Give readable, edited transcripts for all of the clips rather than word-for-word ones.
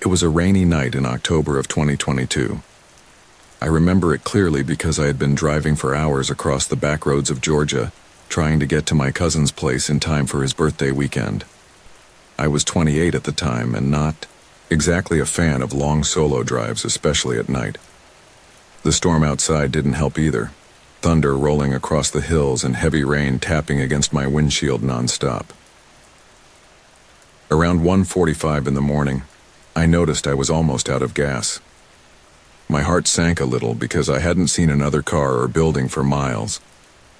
was a rainy night in October of 2022. I remember it clearly because I had been driving for hours across the back roads of Georgia, trying to get to my cousin's place in time for his birthday weekend. I was 28 at the time and not exactly a fan of long solo drives, especially at night. The storm outside didn't help either. Thunder rolling across the hills and heavy rain tapping against my windshield nonstop. Around 1:45 in the morning, I noticed I was almost out of gas. My heart sank a little because I hadn't seen another car or building for miles,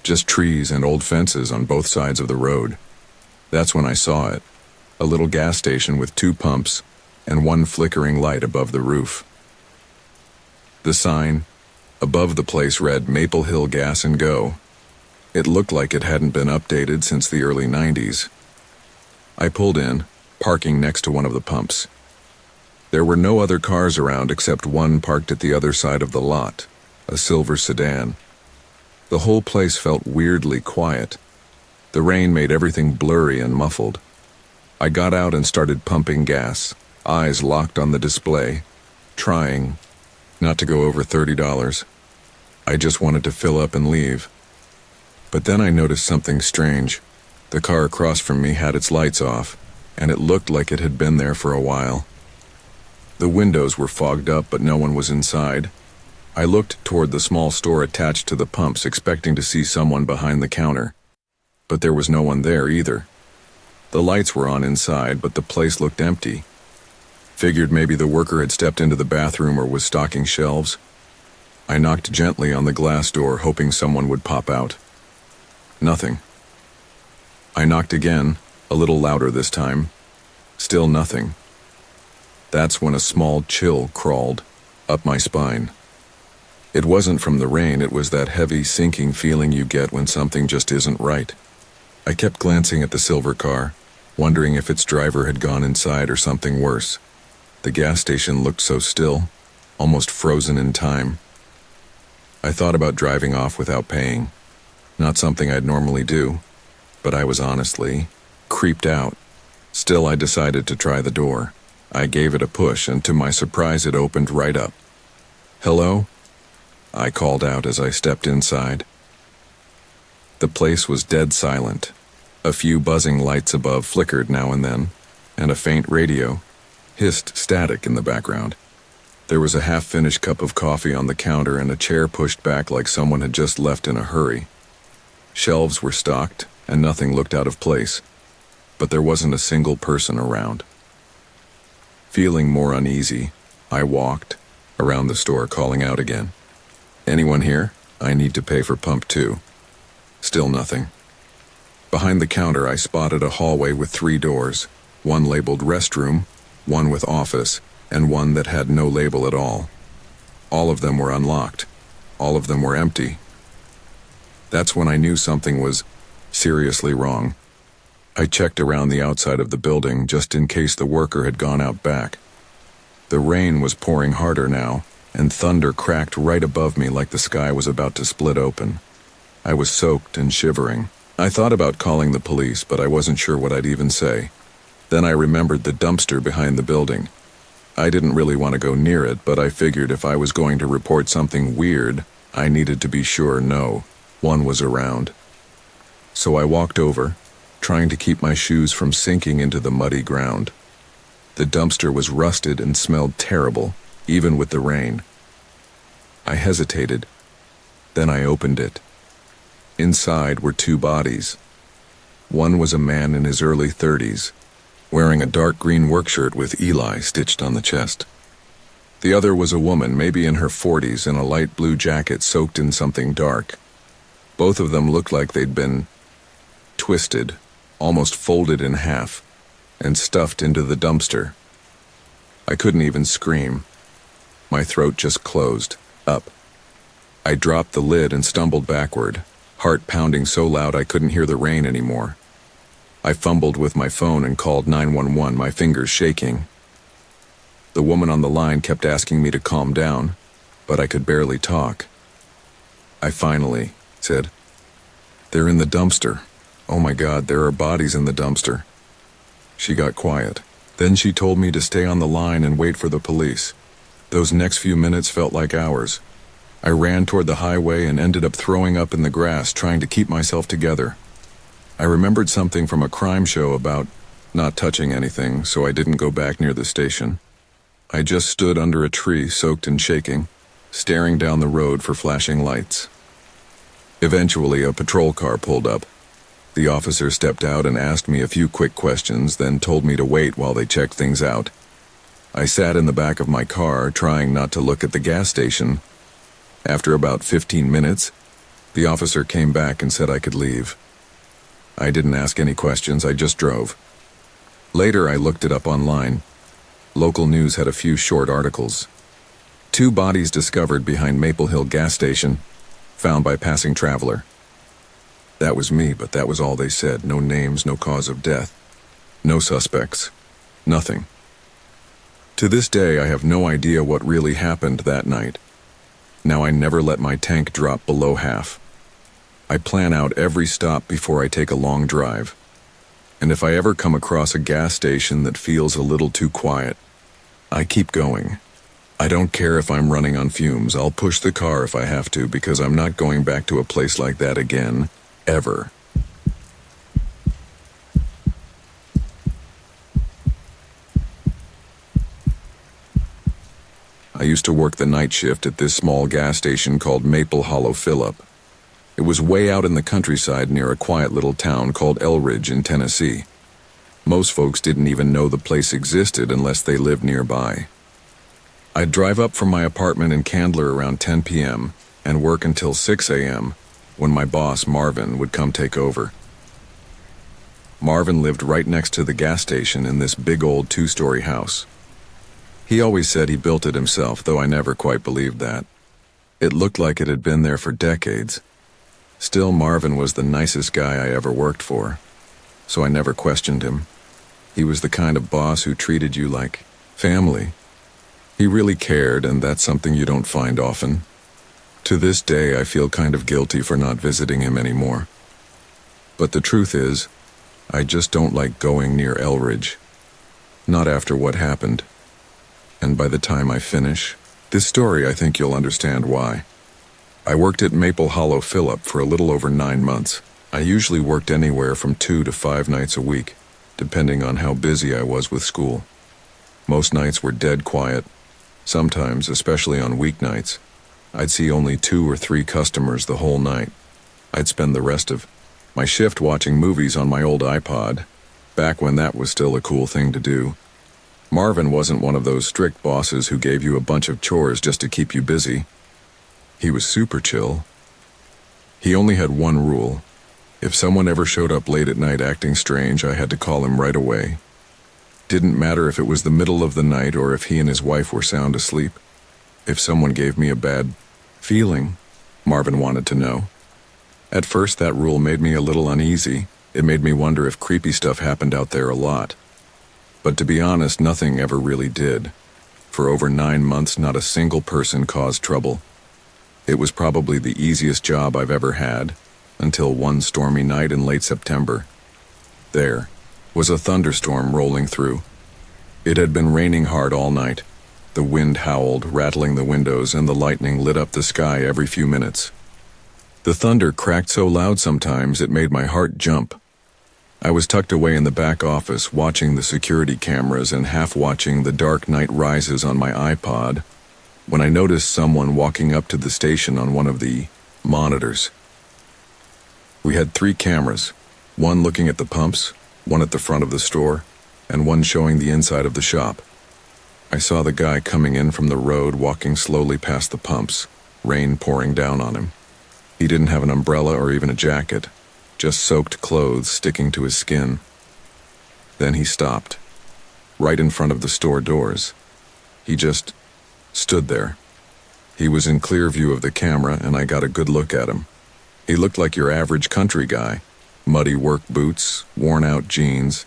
just trees and old fences on both sides of the road. That's when I saw it, a little gas station with 2 pumps and 1 flickering light above the roof. The sign above the place read Maple Hill Gas and Go. It looked like it hadn't been updated since the early 90s. I pulled in, parking next to one of the pumps. There were no other cars around except one parked at the other side of the lot, a silver sedan. The whole place felt weirdly quiet. The rain made everything blurry and muffled. I got out and started pumping gas, eyes locked on the display, trying not to go over $30. I just wanted to fill up and leave. But then I noticed something strange. The car across from me had its lights off, and it looked like it had been there for a while. The windows were fogged up, but no one was inside. I looked toward the small store attached to the pumps, expecting to see someone behind the counter. But there was no one there either. The lights were on inside, but the place looked empty. Figured maybe the worker had stepped into the bathroom or was stocking shelves. I knocked gently on the glass door, hoping someone would pop out. Nothing. I knocked again, a little louder this time. Still nothing. That's when a small chill crawled up my spine. It wasn't from the rain, it was that heavy, sinking feeling you get when something just isn't right. I kept glancing at the silver car, wondering if its driver had gone inside or something worse. The gas station looked so still, almost frozen in time. I thought about driving off without paying. Not something I'd normally do, but I was honestly creeped out. Still, I decided to try the door. I gave it a push, and to my surprise, it opened right up. "Hello?" I called out as I stepped inside. The place was dead silent. A few buzzing lights above flickered now and then, and a faint radio hissed static in the background. There was a half-finished cup of coffee on the counter and a chair pushed back like someone had just left in a hurry. Shelves were stocked, and nothing looked out of place, but there wasn't a single person around. Feeling more uneasy, I walked around the store, calling out again. "Anyone here? I need to pay for pump 2. Still nothing. Behind the counter, I spotted a hallway with 3 doors, one labeled restroom, one with office, and one that had no label at all. All of them were unlocked. All of them were empty. That's when I knew something was seriously wrong. I checked around the outside of the building just in case the worker had gone out back. The rain was pouring harder now, and thunder cracked right above me like the sky was about to split open. I was soaked and shivering. I thought about calling the police, but I wasn't sure what I'd even say. Then I remembered the dumpster behind the building. I didn't really want to go near it, but I figured if I was going to report something weird, I needed to be sure no one was around. So I walked over, trying to keep my shoes from sinking into the muddy ground. The dumpster was rusted and smelled terrible, even with the rain. I hesitated. Then I opened it. Inside were 2 bodies. One was a man in his early 30s, wearing a dark green work shirt with Eli stitched on the chest. The other was a woman, maybe in her 40s, in a light blue jacket soaked in something dark. Both of them looked like they'd been twisted, almost folded in half, and stuffed into the dumpster. I couldn't even scream. My throat just closed up. I dropped the lid and stumbled backward, heart pounding so loud I couldn't hear the rain anymore. I fumbled with my phone and called 911, my fingers shaking. The woman on the line kept asking me to calm down, but I could barely talk. I finally said, "They're in the dumpster. Oh my God, there are bodies in the dumpster." She got quiet. Then she told me to stay on the line and wait for the police. Those next few minutes felt like hours. I ran toward the highway and ended up throwing up in the grass, trying to keep myself together. I remembered something from a crime show about not touching anything, so I didn't go back near the station. I just stood under a tree, soaked and shaking, staring down the road for flashing lights. Eventually, a patrol car pulled up. The officer stepped out and asked me a few quick questions, then told me to wait while they checked things out. I sat in the back of my car, trying not to look at the gas station. After about 15 minutes, the officer came back and said I could leave. I didn't ask any questions, I just drove. Later, I looked it up online. Local news had a few short articles. 2 bodies discovered behind Maple Hill gas station, found by passing traveler. That was me, but that was all they said. No names, no cause of death. No suspects. Nothing. To this day, I have no idea what really happened that night. Now I never let my tank drop below half. I plan out every stop before I take a long drive. And if I ever come across a gas station that feels a little too quiet, I keep going. I don't care if I'm running on fumes. I'll push the car if I have to, because I'm not going back to a place like that again, ever. I used to work the night shift at this small gas station called Maple Hollow Fill-Up. It was way out in the countryside near a quiet little town called Elridge in Tennessee. Most folks didn't even know the place existed unless they lived nearby. I'd drive up from my apartment in Candler around 10 p.m. and work until 6 a.m. when my boss, Marvin, would come take over. Marvin lived right next to the gas station in this big old 2-story house. He always said he built it himself, though I never quite believed that. It looked like it had been there for decades. Still, Marvin was the nicest guy I ever worked for, so I never questioned him. He was the kind of boss who treated you like family. He really cared, and that's something you don't find often. To this day, I feel kind of guilty for not visiting him anymore. But the truth is, I just don't like going near Elridge. Not after what happened. And by the time I finish this story, I think you'll understand why. I worked at Maple Hollow Fill-Up for a little over 9 months. I usually worked anywhere from 2 to 5 nights a week, depending on how busy I was with school. Most nights were dead quiet. Sometimes, especially on weeknights, I'd see only 2 or 3 customers the whole night. I'd spend the rest of my shift watching movies on my old iPod, back when that was still a cool thing to do. Marvin wasn't one of those strict bosses who gave you a bunch of chores just to keep you busy. He was super chill. He only had one rule. If someone ever showed up late at night acting strange, I had to call him right away. Didn't matter if it was the middle of the night or if he and his wife were sound asleep. If someone gave me a bad feeling, Marvin wanted to know. At first, that rule made me a little uneasy. It made me wonder if creepy stuff happened out there a lot. But to be honest, nothing ever really did. For over 9 months, not a single person caused trouble. It was probably the easiest job I've ever had, until one stormy night in late September. There was a thunderstorm rolling through. It had been raining hard all night. The wind howled, rattling the windows, and the lightning lit up the sky every few minutes. The thunder cracked so loud sometimes it made my heart jump. I was tucked away in the back office, watching the security cameras and half watching The Dark Knight Rises on my iPod, when I noticed someone walking up to the station on one of the monitors. We had 3 cameras, one looking at the pumps, one at the front of the store, and one showing the inside of the shop. I saw the guy coming in from the road, walking slowly past the pumps, rain pouring down on him. He didn't have an umbrella or even a jacket, just soaked clothes sticking to his skin. Then he stopped, right in front of the store doors. He just stood there. He was in clear view of the camera, and I got a good look at him. He looked like your average country guy, muddy work boots, worn-out jeans,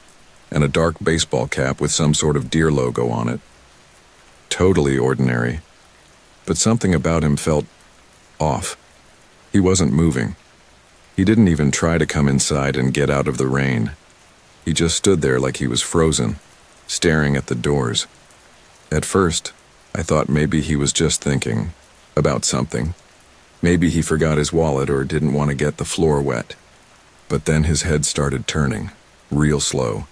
and a dark baseball cap with some sort of deer logo on it. Totally ordinary. But something about him felt off. He wasn't moving. He didn't even try to come inside and get out of the rain. He just stood there like he was frozen. staring at the doors. At first, I thought maybe he was just thinking about something. Maybe he forgot his wallet or didn't want to get the floor wet. But then his head started turning, real slow,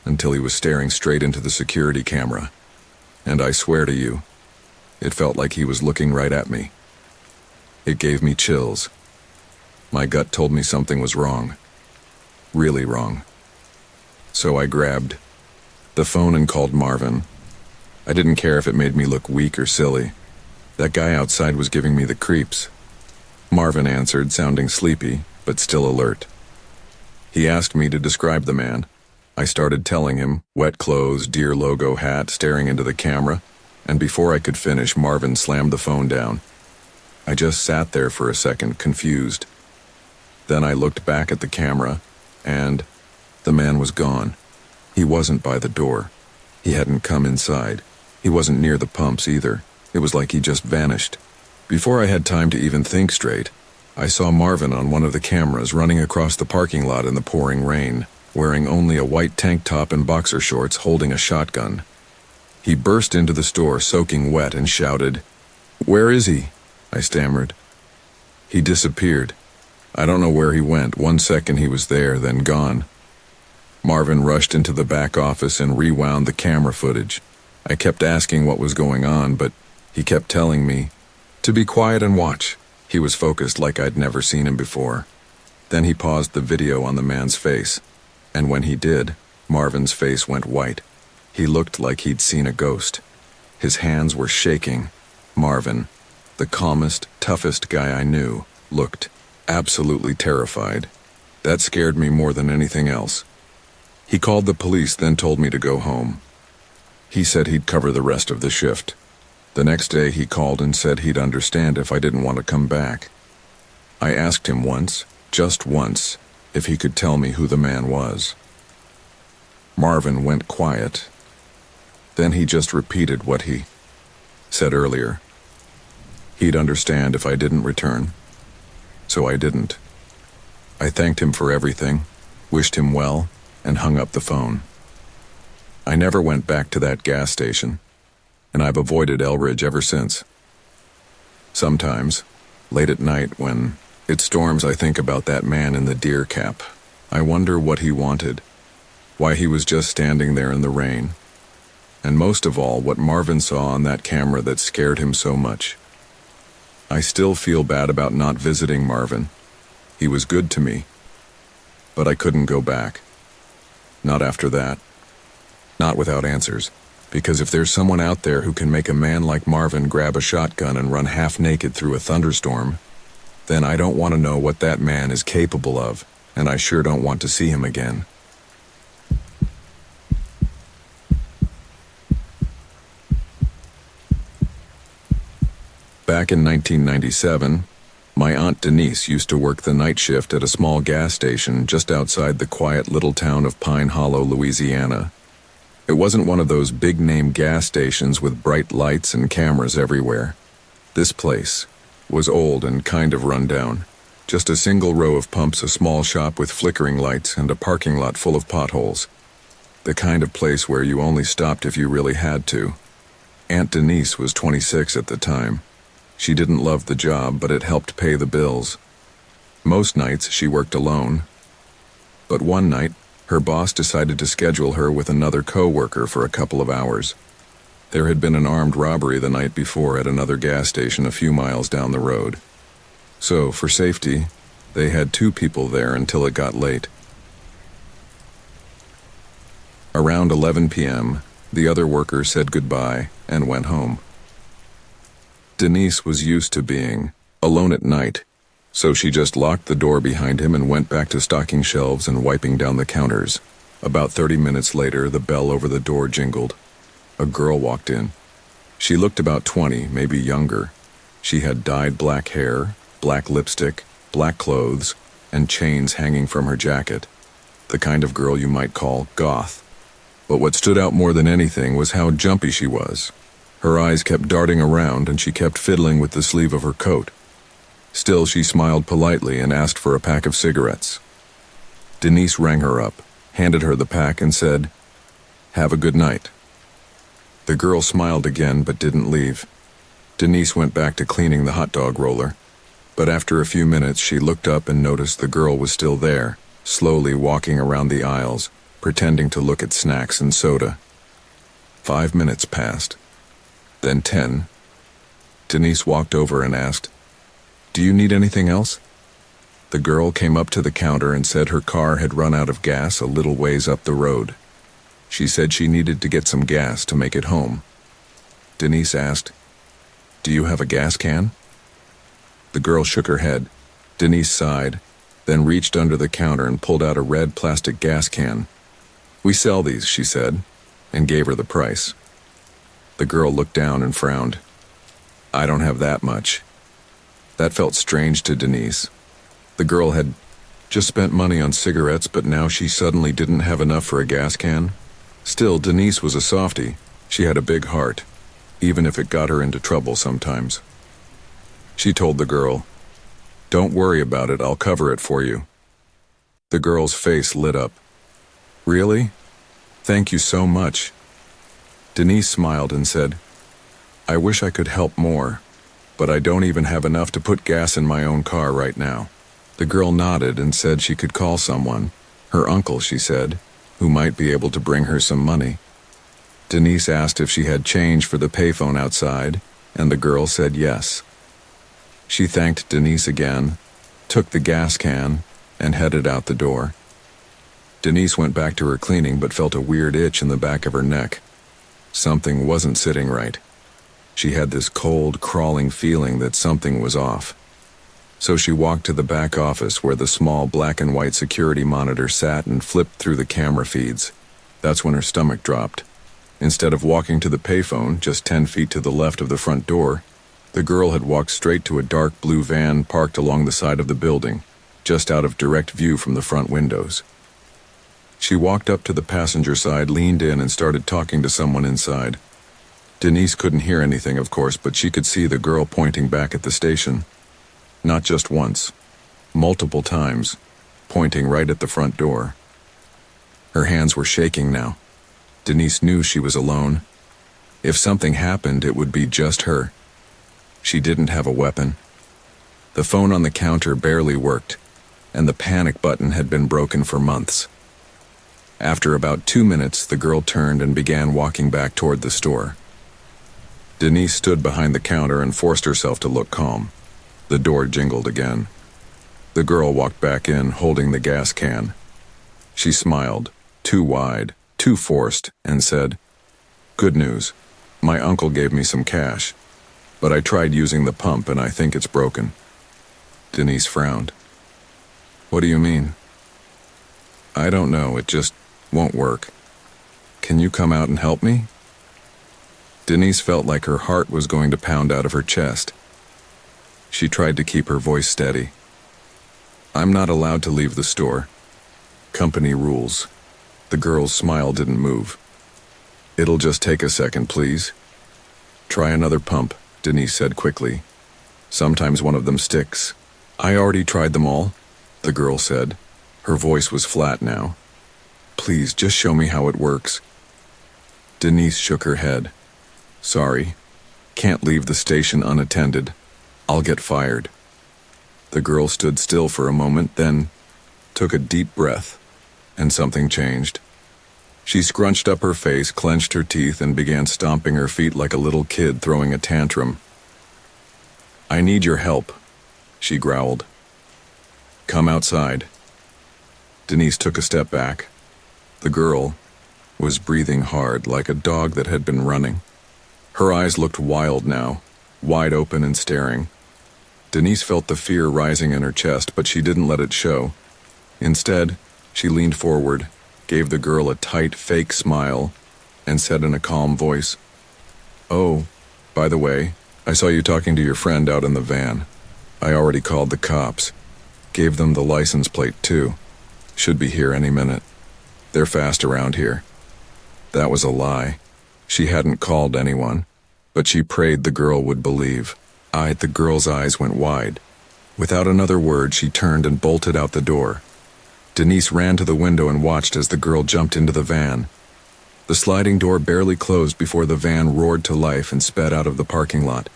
until he was staring straight into the security camera. And I swear to you, it felt like he was looking right at me. It gave me chills. My gut told me something was wrong. Really wrong. So I grabbed the phone and called Marvin. I didn't care if it made me look weak or silly. That guy outside was giving me the creeps. Marvin answered, sounding sleepy, but still alert. He asked me to describe the man. I started telling him, wet clothes, deer logo hat, staring into the camera, and before I could finish, Marvin slammed the phone down. I just sat there for a second, confused. Then I looked back at the camera, and the man was gone. He wasn't by the door. He hadn't come inside. He wasn't near the pumps either. It was like he just vanished. Before I had time to even think straight, I saw Marvin on one of the cameras running across the parking lot in the pouring rain, wearing only a white tank top and boxer shorts, holding a shotgun. He burst into the store soaking wet and shouted, "Where is he?" I stammered. He disappeared. I don't know where he went. 1 second he was there, then gone. Marvin rushed into the back office and rewound the camera footage. I kept asking what was going on, but he kept telling me to be quiet and watch. He was focused like I'd never seen him before. Then he paused the video on the man's face, and when he did, Marvin's face went white. He looked like he'd seen a ghost. His hands were shaking. Marvin, the calmest, toughest guy I knew, looked absolutely terrified. That scared me more than anything else. He called the police, then told me to go home. He said he'd cover the rest of the shift. The next day he called and said he'd understand if I didn't want to come back. I asked him once, just once, if he could tell me who the man was. Marvin went quiet. Then he just repeated what he said earlier. He'd understand if I didn't return. So I didn't. I thanked him for everything, wished him well, and hung up the phone. I never went back to that gas station, and I've avoided Elridge ever since. Sometimes, late at night when it storms, I think about that man in the deer cap. I wonder what he wanted, why he was just standing there in the rain, and most of all, what Marvin saw on that camera that scared him so much. I still feel bad about not visiting Marvin. He was good to me, but I couldn't go back. Not after that. Not without answers. Because if there's someone out there who can make a man like Marvin grab a shotgun and run half naked through a thunderstorm, then I don't want to know what that man is capable of, and I sure don't want to see him again. Back in 1997, my Aunt Denise used to work the night shift at a small gas station just outside the quiet little town of Pine Hollow, Louisiana. It wasn't one of those big-name gas stations with bright lights and cameras everywhere. This place was old and kind of run down. Just a single row of pumps, a small shop with flickering lights, and a parking lot full of potholes. The kind of place where you only stopped if you really had to. Aunt Denise was 26 at the time. She didn't love the job, but it helped pay the bills. Most nights she worked alone. But one night, her boss decided to schedule her with another co-worker for a couple of hours. There had been an armed robbery the night before at another gas station a few miles down the road. So, for safety, they had 2 people there until it got late. Around 11 p.m., the other worker said goodbye and went home. Denise was used to being alone at night, so she just locked the door behind him and went back to stocking shelves and wiping down the counters. About 30 minutes later, the bell over the door jingled. A girl walked in. She looked about 20, maybe younger. She had dyed black hair, black lipstick, black clothes, and chains hanging from her jacket. The kind of girl you might call goth. But what stood out more than anything was how jumpy she was. Her eyes kept darting around and she kept fiddling with the sleeve of her coat. Still, she smiled politely and asked for a pack of cigarettes. Denise rang her up, handed her the pack and said, Have a good night." The girl smiled again but didn't leave. Denise went back to cleaning the hot dog roller. But after a few minutes she looked up and noticed the girl was still there, slowly walking around the aisles, pretending to look at snacks and soda. 5 minutes passed. Then 10. Denise walked over and asked, "Do you need anything else?" The girl came up to the counter and said her car had run out of gas a little ways up the road. She said she needed to get some gas to make it home. Denise asked, "Do you have a gas can?" The girl shook her head. Denise sighed, then reached under the counter and pulled out a red plastic gas can. "We sell these," she said, and gave her the price. The girl looked down and frowned. "I don't have that much." That felt strange to Denise. The girl had just spent money on cigarettes, but now she suddenly didn't have enough for a gas can. Still, Denise was a softie. She had a big heart, even if it got her into trouble sometimes. She told the girl, "Don't worry about it, I'll cover it for you." The girl's face lit up. "Really? Thank you so much." Denise smiled and said, "I wish I could help more, but I don't even have enough to put gas in my own car right now." The girl nodded and said she could call someone, her uncle, she said, who might be able to bring her some money. Denise asked if she had change for the payphone outside, and the girl said yes. She thanked Denise again, took the gas can, and headed out the door. Denise went back to her cleaning but felt a weird itch in the back of her neck. Something wasn't sitting right. She had this cold, crawling feeling that something was off. So she walked to the back office where the small black and white security monitor sat and flipped through the camera feeds. That's when her stomach dropped. Instead of walking to the payphone, just 10 feet to the left of the front door, the girl had walked straight to a dark blue van parked along the side of the building, just out of direct view from the front windows. She walked up to the passenger side, leaned in, and started talking to someone inside. Denise couldn't hear anything, of course, but she could see the girl pointing back at the station. Not just once, multiple times, pointing right at the front door. Her hands were shaking now. Denise knew she was alone. If something happened, it would be just her. She didn't have a weapon. The phone on the counter barely worked, and the panic button had been broken for months. After about 2 minutes, the girl turned and began walking back toward the store. Denise stood behind the counter and forced herself to look calm. The door jingled again. The girl walked back in, holding the gas can. She smiled, too wide, too forced, and said, "Good news. My uncle gave me some cash, but I tried using the pump and I think it's broken." Denise frowned. "What do you mean?" "I don't know, it just won't work. Can you come out and help me?" Denise felt like her heart was going to pound out of her chest. She tried to keep her voice steady. "I'm not allowed to leave the store. Company rules." The girl's smile didn't move. "It'll just take a second, please." "Try another pump," Denise said quickly. "Sometimes one of them sticks." "I already tried them all," the girl said. Her voice was flat now. "Please, just show me how it works." Denise shook her head. "Sorry. Can't leave the station unattended. I'll get fired." The girl stood still for a moment, then took a deep breath, and something changed. She scrunched up her face, clenched her teeth, and began stomping her feet like a little kid throwing a tantrum. "I need your help," she growled. "Come outside." Denise took a step back. The girl was breathing hard, like a dog that had been running. Her eyes looked wild now, wide open and staring. Denise felt the fear rising in her chest, but she didn't let it show. Instead, she leaned forward, gave the girl a tight, fake smile, and said in a calm voice, "Oh, by the way, I saw you talking to your friend out in the van. I already called the cops. Gave them the license plate, too. Should be here any minute. They're fast around here." That was a lie. She hadn't called anyone, but she prayed the girl would believe. The girl's eyes went wide. Without another word, she turned and bolted out the door. Denise ran to the window and watched as the girl jumped into the van. The sliding door barely closed before the van roared to life and sped out of the parking lot,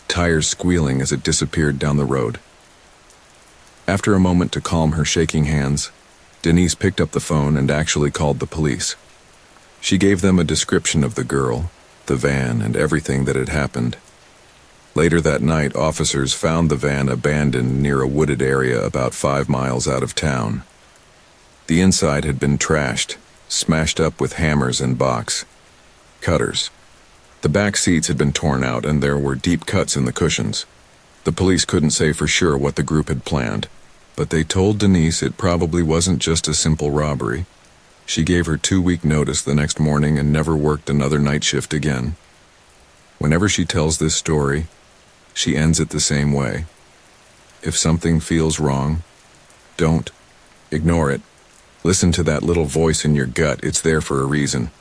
tires squealing as it disappeared down the road. After a moment to calm her shaking hands, Denise picked up the phone and actually called the police. She gave them a description of the girl, the van, and everything that had happened. Later that night, officers found the van abandoned near a wooded area about 5 miles out of town. The inside had been trashed, smashed up with hammers and cutters. The back seats had been torn out and there were deep cuts in the cushions. The police couldn't say for sure what the group had planned, but they told Denise it probably wasn't just a simple robbery. She gave her 2-week notice the next morning and never worked another night shift again. Whenever she tells this story, she ends it the same way. If something feels wrong, don't ignore it. Listen to that little voice in your gut. It's there for a reason.